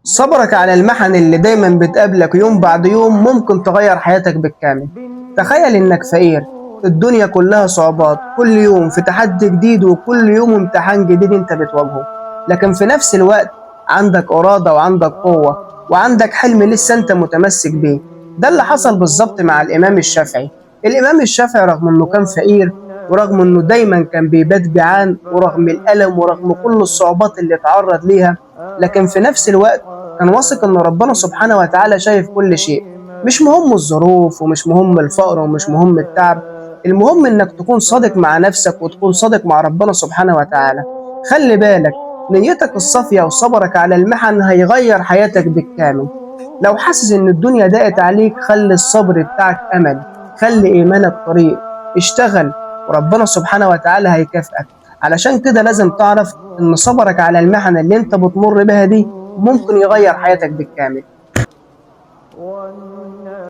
صبرك على المحن اللي دايما بتقابلك يوم بعد يوم ممكن تغير حياتك بالكامل. تخيل انك فقير، الدنيا كلها صعوبات، كل يوم في تحدي جديد وكل يوم امتحان جديد انت بتواجهه، لكن في نفس الوقت عندك إرادة وعندك قوة وعندك حلم لسه انت متمسك بيه. ده اللي حصل بالظبط مع الإمام الشافعي. الإمام الشافعي رغم انه كان فقير، ورغم انه دايما كان بيبات جعان، ورغم الألم ورغم كل الصعوبات اللي اتعرض ليها، لكن في نفس الوقت كان واثق إن ربنا سبحانه وتعالى شايف كل شيء. مش مهم الظروف ومش مهم الفقر ومش مهم التعب، المهم إنك تكون صادق مع نفسك وتكون صادق مع ربنا سبحانه وتعالى. خلي بالك، نيتك الصافية وصبرك على المحن هيغير حياتك بالكامل. لو حاسس إن الدنيا ضاقت عليك، خلي الصبر بتاعك أمل، خلي إيمانك طريق، اشتغل وربنا سبحانه وتعالى هيكافئك. علشان كده لازم تعرف إن صبرك على المحن اللي أنت بتمر بها دي ممكن يغير حياتك بالكامل.